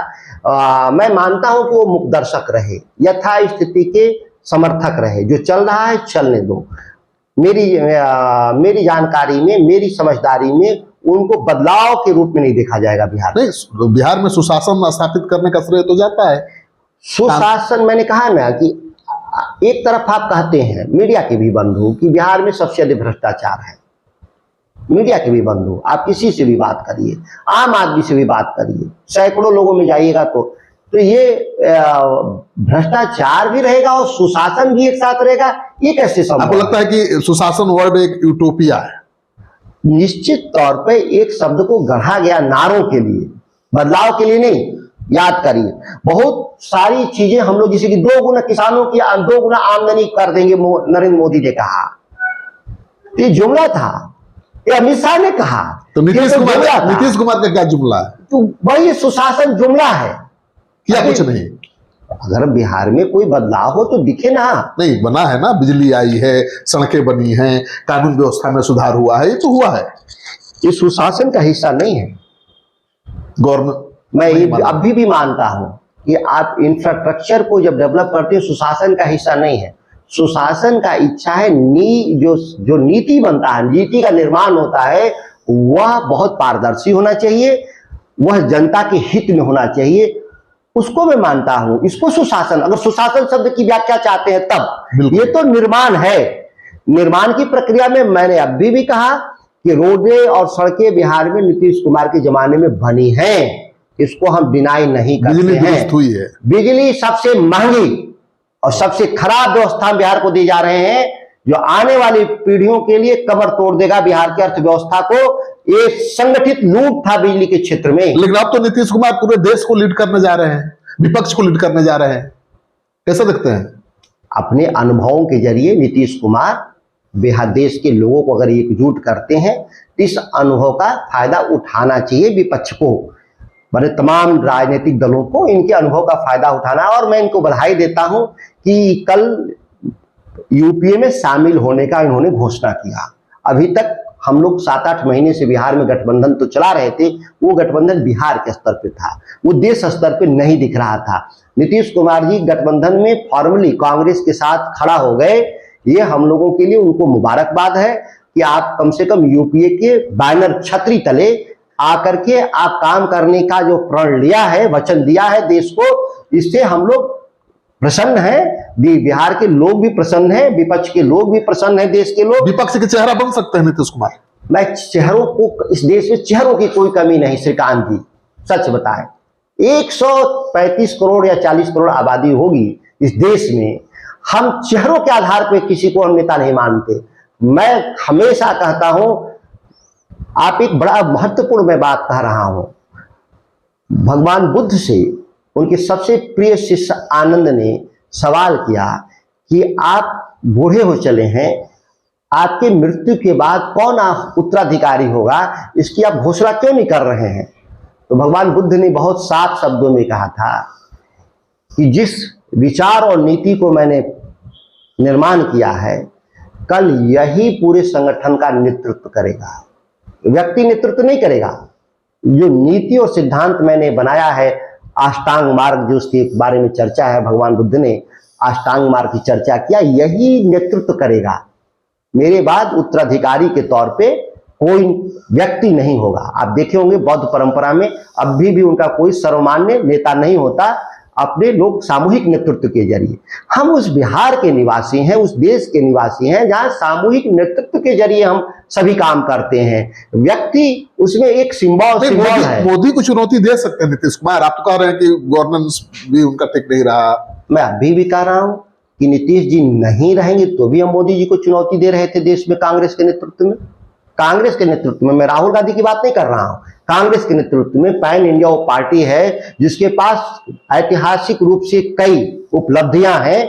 मैं मानता हूं कि वो मुखदर्शक रहे, यथा स्थिति के समर्थक रहे। जो चल रहा है चलने दो। मेरी जानकारी में, मेरी समझदारी में उनको बदलाव के रूप में नहीं देखा जाएगा बिहार में। नहीं, बिहार में सुशासन स्थापित करने का श्रेय तो जाता है। सुशासन, मैंने कहा ना कि एक तरफ आप कहते हैं मीडिया के भी बंधु कि बिहार में सबसे अधिक भ्रष्टाचार है। मीडिया के भी बंधु, आप किसी से भी बात करिए, आम आदमी से भी बात करिए, सैकड़ों लोगों में जाइएगा तो ये भ्रष्टाचार भी रहेगा और सुशासन भी एक साथ रहेगा। ये कैसे संभव? आपको लगता है कि सुशासन वर्ड एक यूटोपिया है? निश्चित तौर पे एक शब्द को गढ़ा गया नारों के लिए, बदलाव के लिए नहीं। याद करिए, बहुत सारी चीजें हम लोग, जैसे कि 2 गुना किसानों की 2 गुना आमदनी कर देंगे, नरेंद्र मोदी ने कहा, ये जुमला था, ये अमित शाह ने कहा। तो नीतीश कुमार का क्या जुमला है? तो वही सुशासन जुमला है, क्या कुछ नहीं। अगर बिहार में कोई बदलाव हो तो दिखे ना। नहीं, बना है ना, बिजली आई है, सड़कें बनी हैं, कानून व्यवस्था में सुधार हुआ है, ये तो हुआ है। ये सुशासन का हिस्सा नहीं है गवर्नमेंट। मैं अभी भी मानता हूं कि आप इंफ्रास्ट्रक्चर को जब डेवलप करते हैं, सुशासन का हिस्सा नहीं है। सुशासन का इच्छा है जो नीति बनता है, नीति का निर्माण होता है, वह बहुत पारदर्शी होना चाहिए, वह जनता के हित में होना चाहिए। उसको मैं मानता हूं, इसको सुशासन, अगर सुशासन शब्द की व्याख्या चाहते हैं तब, ये तो निर्माण है। निर्माण की प्रक्रिया में मैंने अभी भी कहा कि रोडें और सड़कें बिहार में नीतीश कुमार के जमाने में बनी हैं। इसको हम डिनाई नहीं करते बिजली हैं। दुरुस्त हुई है। बिजली सबसे महंगी और सबसे खराब व्यवस्था बिहार को दी जा रहे हैं, जो आने वाली पीढ़ियों के लिए कमर तोड़ देगा बिहार की अर्थव्यवस्था को। ये संगठित लूट था बिजली के क्षेत्र में। लेकिन अब तो नीतीश कुमार पूरे देश को लीड करने जा रहे हैं, विपक्ष को लीड करने जा रहे हैं, कैसा देखते हैं? अपने अनुभवों के जरिए नीतीश कुमार बिहार देश के लोगों को अगर एकजुट करते हैं तो इस अनुभव का फायदा उठाना चाहिए विपक्ष को, बड़े तमाम राजनीतिक दलों को इनके अनुभव का फायदा उठाना। और मैं इनको बधाई देता हूं कि कल यूपीए में शामिल होने का इन्होंने घोषणा किया। अभी तक हम लोग 7-8 महीने से बिहार में गठबंधन तो चला रहे थे, वो गठबंधन बिहार के स्तर पे था, वो देश स्तर पे नहीं दिख रहा था। नीतीश कुमार जी गठबंधन में फॉर्मली कांग्रेस के साथ खड़ा हो गए, ये हम लोगों के लिए उनको मुबारकबाद है कि आप कम से कम यूपीए के बैनर छतरी तले आकर के आप काम करने का जो प्रण लिया है, वचन दिया है देश को, इससे हम लोग प्रसन्न हैं। बिहार के लोग भी प्रसन्न हैं, विपक्ष के लोग भी प्रसन्न हैं, देश के लोग। विपक्ष के चेहरा बन सकते हैं नीतीश कुमार। मैं चेहरों को, इस देश में चेहरों की कोई कमी नहीं श्रीकांत जी, सच बताएं। 135 करोड़ या 40 करोड़ आबादी होगी इस देश में, हम चेहरों के आधार पर किसी को हम नेता नहीं मानते। मैं हमेशा कहता हूं, आप एक बड़ा महत्वपूर्ण मैं बात कह रहा हूं, भगवान बुद्ध से उनके सबसे प्रिय शिष्य आनंद ने सवाल किया कि आप बूढ़े हो चले हैं, आपके मृत्यु के बाद कौन उत्तराधिकारी होगा, इसकी आप घोषणा क्यों नहीं कर रहे हैं? तो भगवान बुद्ध ने बहुत साफ शब्दों में कहा था कि जिस विचार और नीति को मैंने निर्माण किया है, कल यही पूरे संगठन का नेतृत्व करेगा, व्यक्ति नेतृत्व नहीं करेगा। जो नीति और सिद्धांत मैंने बनाया है, अष्टांग मार्ग, जो उसके बारे में चर्चा है, भगवान बुद्ध ने अष्टांग मार्ग की चर्चा किया, यही नेतृत्व करेगा। मेरे बाद उत्तराधिकारी के तौर पे कोई व्यक्ति नहीं होगा। आप देखे होंगे बौद्ध परंपरा में अब भी उनका कोई सर्वमान्य नेता नहीं होता, अपने लोग सामूहिक नेतृत्व के जरिए। हम उस बिहार के निवासी हैं, उस देश के निवासी हैं जहां सामूहिक नेतृत्व के जरिए हम सभी काम करते हैं। व्यक्ति उसमें एक सिंबल है। मोदी को चुनौती दे सकते हैं नीतीश कुमार? आप तो कह रहे हैं कि गवर्नेंस भी उनका ठीक नहीं रहा। मैं अभी भी कह रहा हूं कि नीतीश जी नहीं रहेंगे तो भी हम मोदी जी को चुनौती दे रहे थे देश में, कांग्रेस के नेतृत्व में। कांग्रेस के नेतृत्व में, मैं राहुल गांधी की बात नहीं कर रहा हूं, कांग्रेस के नेतृत्व में पैन इंडिया वो पार्टी है जिसके पास ऐतिहासिक रूप से कई उपलब्धियां हैं।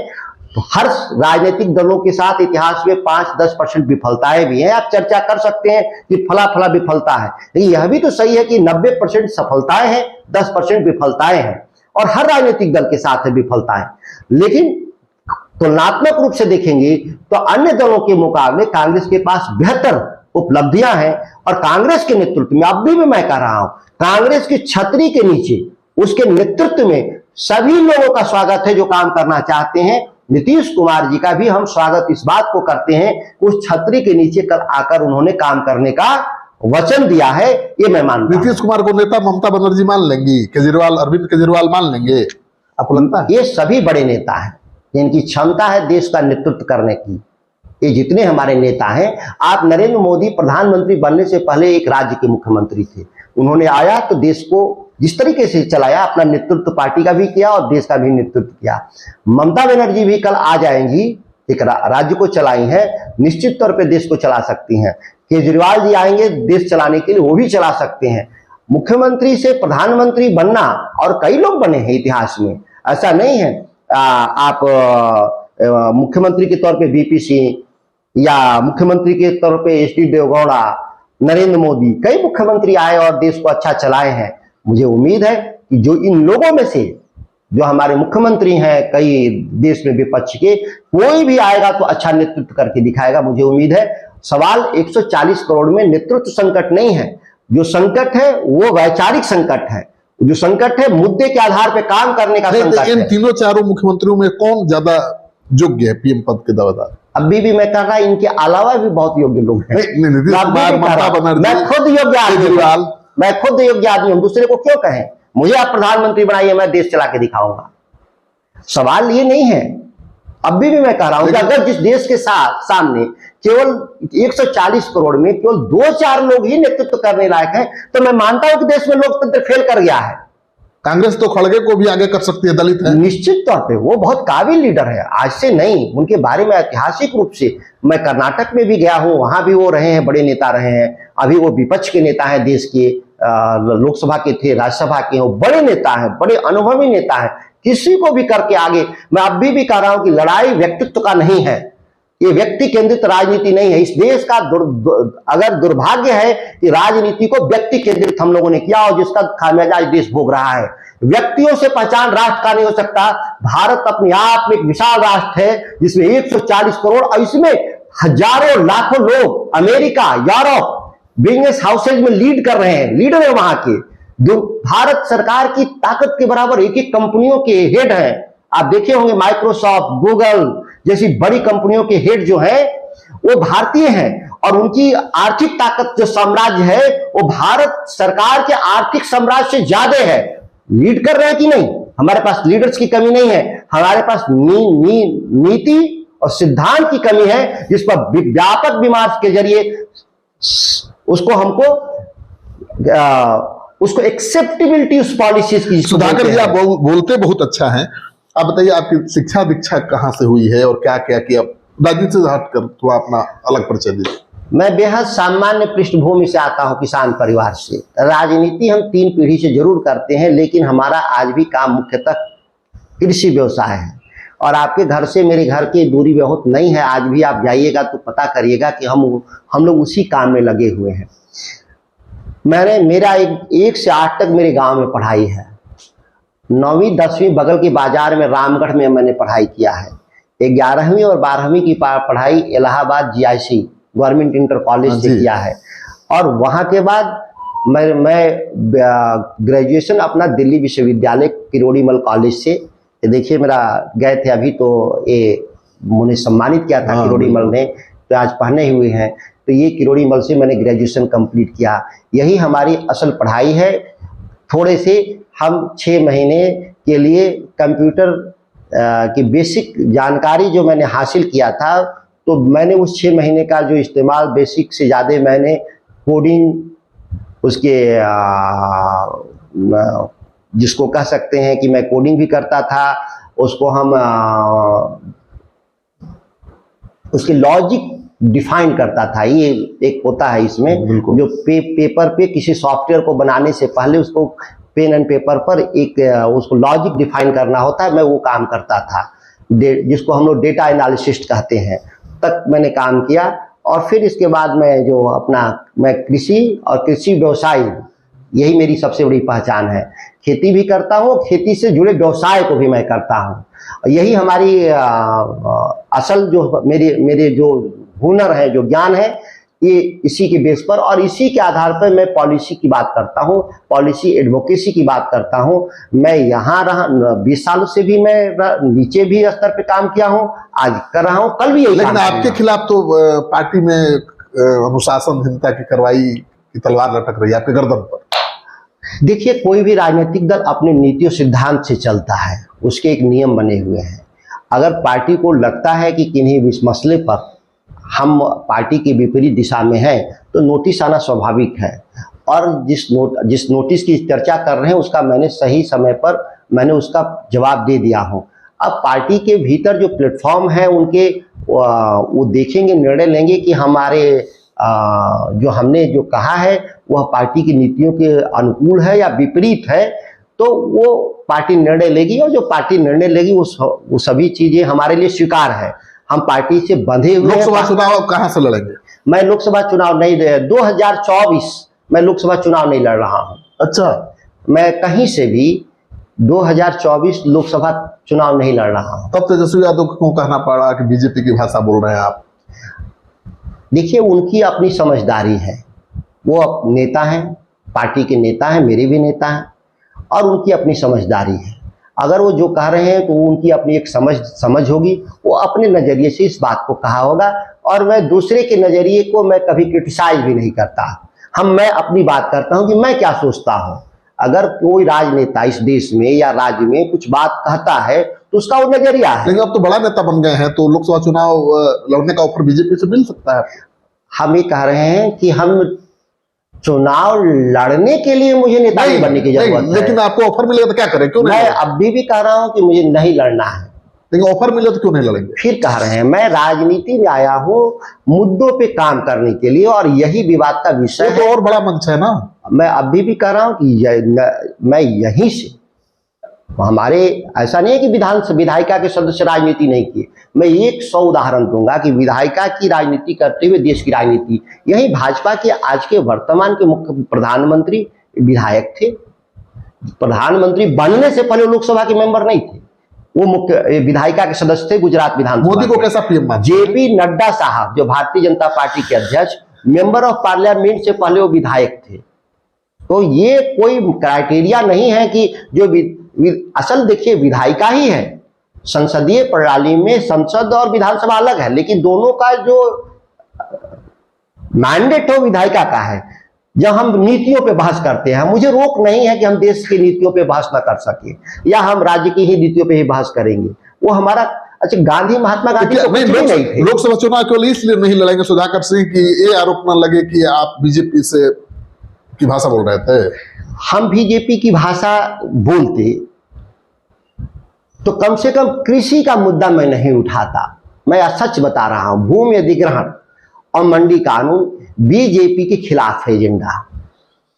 तो हर राजनीतिक दलों के साथ इतिहास में 5-10% विफलताएं भी हैं। आप चर्चा कर सकते हैं कि फला फला विफलता है, लेकिन यह भी तो सही है कि 90% सफलताएं हैं, 10% विफलताएं हैं, और हर राजनीतिक दल के साथ है विफलताएं। लेकिन तुलनात्मक रूप से देखेंगे तो अन्य दलों के मुकाबले कांग्रेस के पास बेहतर उपलब्धियां हैं। और कांग्रेस के नेतृत्व में, अभी भी मैं कह रहा हूं, कांग्रेस की छतरी के नीचे, उसके नेतृत्व में सभी लोगों का स्वागत है जो काम करना चाहते हैं। नीतीश कुमार जी का भी हम स्वागत इस बात को करते हैं कि उस छतरी के नीचे कल आकर उन्होंने काम करने का वचन दिया है, ये मैं मानता हूं। नीतीश कुमार को नेता ममता बनर्जी मान लेंगी, केजरीवाल, अरविंद केजरीवाल मान लेंगे, आपको लगता है? ये सभी बड़े नेता हैं, इनकी क्षमता है देश का नेतृत्व करने की। ये जितने हमारे नेता हैं, आप नरेंद्र मोदी प्रधानमंत्री बनने से पहले एक राज्य के मुख्यमंत्री थे। उन्होंने आया तो देश को जिस तरीके से चलाया, अपना नेतृत्व पार्टी का भी किया और देश का भी नेतृत्व किया। ममता बनर्जी भी कल आ जाएंगी, एक राज्य को चलाई है, निश्चित तौर पे देश को चला सकती हैं। केजरीवाल जी आएंगे देश चलाने के लिए, वो भी चला सकते हैं। मुख्यमंत्री से प्रधानमंत्री बनना, और कई लोग बने हैं इतिहास में, ऐसा नहीं है। आप मुख्यमंत्री के तौर पे वीपी सिंह, या मुख्यमंत्री के तौर पे एचडी देवगौड़ा, नरेंद्र मोदी, कई मुख्यमंत्री आए और देश को अच्छा चलाए हैं। मुझे उम्मीद है कि जो इन लोगों में से जो हमारे मुख्यमंत्री हैं कई देश में विपक्ष के, कोई भी आएगा तो अच्छा नेतृत्व करके दिखाएगा, मुझे उम्मीद है। सवाल 140 करोड़ में नेतृत्व संकट नहीं है, जो संकट है वो वैचारिक संकट है, जो संकट है मुद्दे के आधार पर काम करने का संकट इन है। तीनों चारों मुख्यमंत्रियों में कौन ज्यादा योग्य है पीएम पद के दावेदार? अभी भी मैं कह रहा, इनके अलावा भी बहुत योग्य लोग हैं। नीतीश कुमार, ममता बनर्जी, मैं खुद योग्य आदमी हूं, मैं खुद योग्य आदमी हूं, दूसरे को क्यों कहें? मुझे आप प्रधानमंत्री बनाइए, मैं देश चला के दिखाऊंगा। सवाल ये नहीं है। अभी भी मैं कह रहा हूं कि अगर जिस देश के सामने केवल 140 करोड़ में केवल 2-4 लोग ही नेतृत्व करने लायक हैं, तो मैं मानता हूं कि देश में लोकतंत्र फेल कर गया है। कांग्रेस तो खड़गे को भी आगे कर सकती है, दलित है। निश्चित तौर पे वो बहुत काबिल लीडर है, आज से नहीं, उनके बारे में ऐतिहासिक रूप से मैं कर्नाटक में भी गया हूं, वहां भी वो रहे हैं, बड़े नेता रहे हैं। अभी वो विपक्ष के नेता हैं, देश के लोकसभा के थे, राज्यसभा के, वो बड़े नेता हैं, बड़े अनुभवी नेता हैं, किसी को भी करके आगे। मैं अभी भी कह रहा हूं कि लड़ाई व्यक्तित्व का नहीं है, ये व्यक्ति केंद्रित राजनीति नहीं है। इस देश का अगर दुर्भाग्य है कि राजनीति को व्यक्ति केंद्रित हम लोगों ने किया और जिसका खामियाजा इस देश भोग रहा है। व्यक्तियों से पहचान राष्ट्र का नहीं हो सकता। भारत अपने आप में एक विशाल राष्ट्र है जिसमें 140 करोड़ और इसमें हजारों लाखों लोग अमेरिका, यूरोप बिजनेस हाउसेज में लीड कर रहे हैं, लीडर है वहां के। जो भारत सरकार की ताकत के बराबर एक एक कंपनियों के हेड हैं। आप देखे होंगे माइक्रोसॉफ्ट, गूगल जैसी बड़ी कंपनियों के हेड जो है वो भारतीय हैं और उनकी आर्थिक ताकत जो साम्राज्य है वो भारत सरकार के आर्थिक साम्राज्य से ज्यादा है। लीड कर रहे हैं कि नहीं? हमारे पास लीडर्स की कमी नहीं है, हमारे पास नीति और सिद्धांत की कमी है, जिस पर व्यापक विमर्श के जरिए उसको हमको उसको एक्सेप्टेबिलिटी उस पॉलिसीज की। सुधाकर जी, आप बोलते बहुत अच्छा हैं। आप बताइए, आपकी शिक्षा दीक्षा कहाँ से हुई है और क्या क्या किया? राजनीति से हटकर थोड़ा अपना अलग परिचय दीजिए। मैं बेहद सामान्य पृष्ठभूमि से आता हूं, किसान परिवार से। राजनीति हम 3 पीढ़ी से जरूर करते हैं, लेकिन हमारा आज भी काम मुख्यतः कृषि व्यवसाय है। और आपके घर से मेरे घर की दूरी बहुत नहीं है, आज भी आप जाइएगा तो पता करिएगा कि हम लोग उसी काम में लगे हुए हैं। मेरा 1 से 8 तक मेरे गांव में पढ़ाई है। 9वीं 10वीं बगल के बाजार में रामगढ़ में मैंने पढ़ाई किया है। 11वीं और 12वीं की पढ़ाई Allahabad GIC government inter college से किया है। और वहाँ के बाद मैं ग्रेजुएशन अपना दिल्ली विश्वविद्यालय किरोड़ीमल कॉलेज से, देखिए मेरा गए थे अभी तो ये मुझे सम्मानित किया था किरोड़ीमल ने, तो आज पढ़ने हुए हैं। तो ये किरोड़ीमल से मैंने ग्रेजुएशन कंप्लीट किया। यही हमारी असल पढ़ाई है। थोड़े से हम 6 महीने के लिए कंप्यूटर की बेसिक जानकारी जो मैंने हासिल किया था, तो मैंने उस 6 महीने का जो इस्तेमाल बेसिक से ज़्यादा मैंने कोडिंग उसके जिसको कह सकते हैं कि मैं कोडिंग भी करता था, उसको हम उसके लॉजिक डिफाइन करता था। ये एक होता है इसमें जो पेपर पे किसी सॉफ्टवेयर को बनाने से पहले उसको पेन एंड पेपर पर एक उसको लॉजिक डिफाइन करना होता है, मैं वो काम करता था, जिसको हम लोग डेटा एनालिसिस्ट कहते हैं, तक मैंने काम किया। और फिर इसके बाद मैं कृषि और कृषि व्यवसाय, यही मेरी सबसे बड़ी पहचान है। खेती भी करता हूँ, खेती से जुड़े व्यवसाय को भी मैं करता हूँ। यही हमारी असल जो मेरे जो हुनर है, जो ज्ञान है, ये इसी के बेस पर और इसी के आधार पर मैं पॉलिसी की बात करता हूँ, पॉलिसी एडवोकेसी की बात करता हूँ। मैं यहाँ रहा 20 सालों से भी मैं नीचे भी स्तर पे काम किया हूँ, आज कर रहा हूँ, कल भी यही। लेकिन आपके खिलाफ तो पार्टी में अनुशासनहीनता की कार्रवाई की तलवार लटक रही है आपके गर्दन पर। देखिए, कोई भी राजनीतिक दल अपने नीति और सिद्धांत से चलता है, उसके एक नियम बने हुए हैं। अगर पार्टी को लगता है कि किन्हीं इस मसले पर हम पार्टी के विपरीत दिशा में हैं, तो नोटिस आना स्वाभाविक है। और जिस नोटिस की चर्चा कर रहे हैं उसका मैंने सही समय पर मैंने उसका जवाब दे दिया हूं। अब पार्टी के भीतर जो प्लेटफॉर्म है उनके वो देखेंगे, निर्णय लेंगे कि हमारे जो हमने जो कहा है वह पार्टी की नीतियों के अनुकूल है या विपरीत है, तो वो पार्टी निर्णय लेगी। और जो पार्टी निर्णय लेगी वो सभी चीजें हमारे लिए स्वीकार है। हम पार्टी से बंधे हुए। लोकसभा चुनाव कहां से लड़ेंगे? मैं लोकसभा चुनाव नहीं, 2024 मैं लोकसभा चुनाव नहीं लड़ रहा हूं। अच्छा, मैं कहीं से भी 2024 लोकसभा चुनाव नहीं लड़ रहा हूं। तब तेजस्वी यादव को कहना पड़ा कि बीजेपी की भाषा बोल रहे हैं आप? देखिए, उनकी अपनी समझदारी है, वो नेता हैं, पार्टी के नेता हैं, मेरे भी नेता हैं, और उनकी अपनी समझदारी है। अगर वो जो कह रहे हैं तो उनकी अपनी एक समझ होगी, वो अपने नज़रिए से इस बात को कहा होगा। और मैं दूसरे के नज़रिए को मैं कभी क्रिटिसाइज भी नहीं करता। मैं अपनी बात करता हूं कि मैं क्या सोचता हूं। अगर कोई राजनेता इस देश में या राज्य में कुछ बात कहता है तो उसका वो नजरिया है। लेकिन अब तो बड़ा नेता बन गए हैं, तो लोकसभा चुनाव लड़ने का ऑफर बीजेपी से मिल सकता है। हम ये कह रहे हैं कि हम चुनाव लड़ने के लिए मुझे नेता नहीं बनने की जरूरत है। लेकिन आपको ऑफर मिलेगा तो क्या करें, क्यों नहीं? मैं अभी भी कह रहा हूं कि मुझे नहीं लड़ना है, लेकिन ऑफर मिले तो क्यों नहीं लड़ेंगे? फिर कह रहे हैं मैं राजनीति में आया हूं मुद्दों पे काम करने के लिए, और यही विवाद का विषय तो है। और बड़ा मंच है ना। मैं अभी भी कह रहा हूं कि मैं यहीं से, हमारे ऐसा नहीं है कि विधायिका के सदस्य राजनीति नहीं किए। मैं 100 उदाहरण दूंगा कि विधायिका की राजनीति करते हुए देश की राजनीति, यही भाजपा के आज के वर्तमान के मुख्य प्रधानमंत्री विधायक थे। प्रधानमंत्री बनने से पहले लोकसभा के मेंबर नहीं थे, वो मुख्य विधायिका के सदस्य थे गुजरात विधानसभा। मोदी को कैसा पीएम मानते हैं? जेपी नड्डा साहब जो भारतीय जनता पार्टी के अध्यक्ष, मेंबर ऑफ पार्लियामेंट से पहले वो विधायक थे। तो ये कोई क्राइटेरिया नहीं है कि जो असल देखिए विधायिका ही है, संसदीय प्रणाली में संसद और विधानसभा अलग है, लेकिन दोनों का जो मैंडेट हो विधायिका का है। जब हम नीतियों पे बहस करते हैं, मुझे रोक नहीं है कि हम देश की नीतियों पे बहस ना कर सके, या हम राज्य की ही नीतियों पे ही बहस करेंगे, वो हमारा। अच्छा, गांधी महात्मा गांधी तो नहीं थे। लोकसभा चुनाव केवल इसलिए नहीं लड़ेंगे सुधाकर सिंह की ये आरोप न लगे कि आप बीजेपी से की भाषा बोल रहे थे। हम बीजेपी की भाषा बोलते तो कम से कम कृषि का मुद्दा मैं नहीं उठाता। मैं सच बता रहा हूं, भूमि अधिग्रहण और मंडी कानून बीजेपी के खिलाफ है एजेंडा,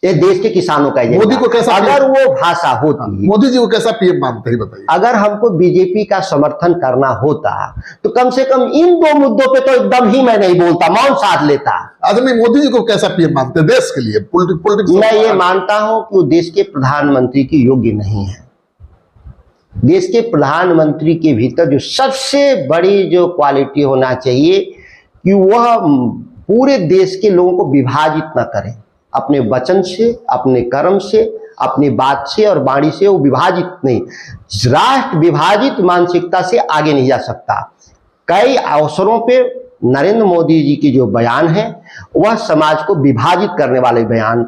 ये देश के किसानों का एजेंडा। मोदी को कैसा, अगर वो भाषा होती, मोदी जी को कैसा पीएम मानते हैं बताइए? अगर हमको बीजेपी का समर्थन करना होता तो कम से कम इन 2 मुद्दों पे तो एकदम ही मैं नहीं बोलता, मौन साध लेता। आदमी मोदी जी को कैसा पीएम मानते हैं देश के लिए? पॉलिटिक्स मैं ये मानता हूं कि वो देश के प्रधानमंत्री की योग्य नहीं है। देश के प्रधानमंत्री के भीतर जो सबसे बड़ी जो क्वालिटी होना चाहिए कि वह पूरे देश के लोगों को विभाजित ना करें, अपने वचन से, अपने कर्म से, अपनी बात से और वाणी से वो विभाजित नहीं। राष्ट्र विभाजित मानसिकता से आगे नहीं जा सकता। कई अवसरों पे नरेंद्र मोदी जी की जो बयान है वह समाज को विभाजित करने वाले बयान।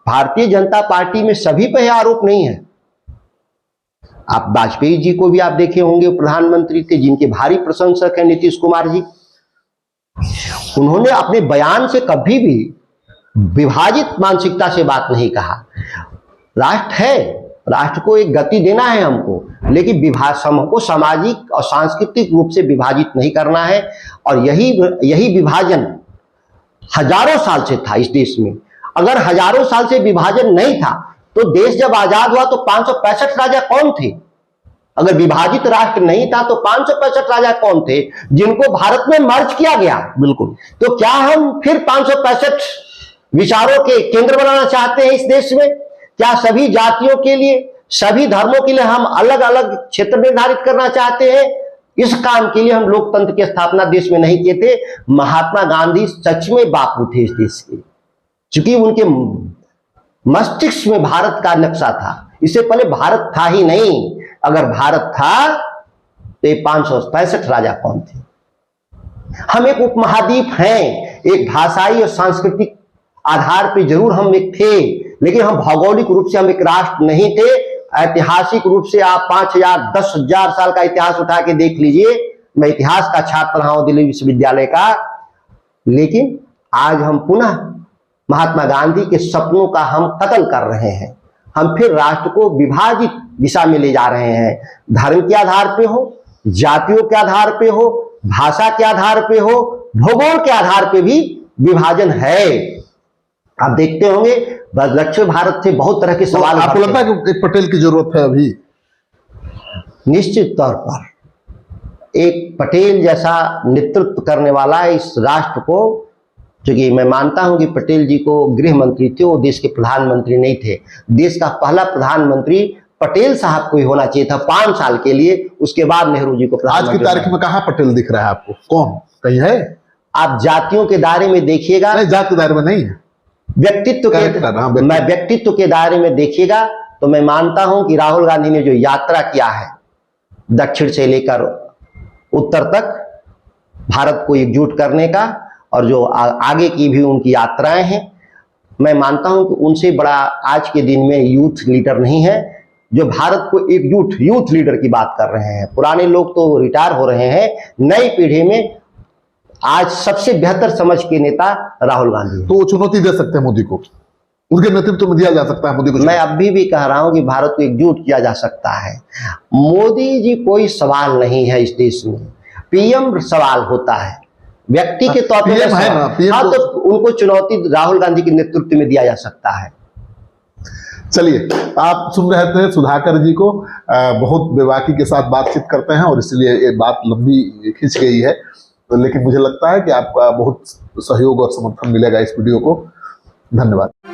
भारतीय जनता पार्टी में सभी पे आरोप नहीं है। आप वाजपेयी जी को भी आप देखे होंगे, प्रधानमंत्री थे जिनके भारी प्रशंसक हैं नीतीश कुमार जी। उन्होंने अपने बयान से कभी भी विभाजित मानसिकता से बात नहीं कहा। राष्ट्र है, राष्ट्र को एक गति देना है हमको, लेकिन हमको सामाजिक और सांस्कृतिक रूप से विभाजित नहीं करना है। और यही विभाजन हजारों साल से था इस देश में। अगर हजारों साल से विभाजन नहीं था तो देश जब आजाद हुआ तो 565 राजा कौन थे? अगर विभाजित राष्ट्र नहीं था तो 565 राजा कौन थे जिनको भारत में मर्ज किया गया? बिल्कुल। तो क्या हम फिर 565 विचारों के केंद्र बनाना चाहते हैं इस देश में? क्या सभी जातियों के लिए, सभी धर्मों के लिए हम अलग अलग क्षेत्र निर्धारित करना चाहते हैं? इस काम के लिए हम लोकतंत्र की स्थापना देश में नहीं किए थे। महात्मा गांधी सच में बापू थे इस देश के, क्योंकि उनके मस्तिष्क में भारत का नक्शा था। इससे पहले भारत था ही नहीं। अगर भारत था तो ये 565 राजा कौन थे? हम एक उपमहाद्वीप हैं, एक भाषाई और सांस्कृतिक आधार पे जरूर हम एक थे, लेकिन हम भौगोलिक रूप से हम एक राष्ट्र नहीं थे। ऐतिहासिक रूप से आप 5000 10,000 साल का इतिहास उठा के देख लीजिए। मैं इतिहास का छात्र रहा हूं दिल्ली विश्वविद्यालय का, लेकिन आज हम पुनः महात्मा गांधी के सपनों का हम कत्ल कर रहे हैं। हम फिर राष्ट्र को विभाजित दिशा में ले जा रहे हैं। धर्म के आधार पे हो, जातियों के आधार पे हो, भाषा के आधार पे हो, भूगोल के आधार पे भी विभाजन है। आप देखते होंगे दक्षिण भारत से बहुत तरह के सवाल। आपको लगता है कि एक पटेल की जरूरत है अभी? निश्चित तौर पर एक पटेल जैसा नेतृत्व करने वाला इस राष्ट्र को, क्योंकि मैं मानता हूं कि पटेल जी को गृह मंत्री थे, वो देश के प्रधानमंत्री नहीं थे। देश का पहला प्रधानमंत्री पटेल साहब को ही होना चाहिए था 5 साल के लिए, उसके बाद नेहरू जी को। आज की तारीख में कहां पटेल दिख रहा है आपको? कौन कहीं है? आप जातियों के दायरे में देखिएगा। नहीं, जात के दायरे में नहीं है, व्यक्तित्व के, मैं व्यक्तित्व के दायरे में देखिएगा तो मैं मानता हूं कि राहुल गांधी ने जो यात्रा किया है दक्षिण से लेकर उत्तर तक भारत को एकजुट करने का, और जो आगे की भी उनकी यात्राएं हैं, मैं मानता हूं कि उनसे बड़ा आज के दिन में यूथ लीडर नहीं है जो भारत को एकजुट, यूथ लीडर की बात कर रहे हैं। पुराने लोग तो रिटायर हो रहे हैं, नई पीढ़ी में आज सबसे बेहतर समझ के नेता राहुल गांधी। तो वो चुनौती दे सकते हैं मोदी को? उनके नेतृत्व में दिया जा सकता है मोदी को? मैं अभी भी कह रहा हूं कि भारत को एकजुट किया जा सकता है। मोदी जी कोई सवाल नहीं है इस देश में, पीएम सवाल होता है, व्यक्ति के तौर पे PM है ना, PM हाँ, तो उनको चुनौती राहुल गांधी के नेतृत्व में दिया जा सकता है। चलिए, आप सुन रहे थे सुधाकर जी को, बहुत बेबाकी के साथ बातचीत करते हैं और इसलिए ये बात लंबी खिंच गई है, लेकिन मुझे लगता है कि आपका बहुत सहयोग और समर्थन मिलेगा इस वीडियो को। धन्यवाद।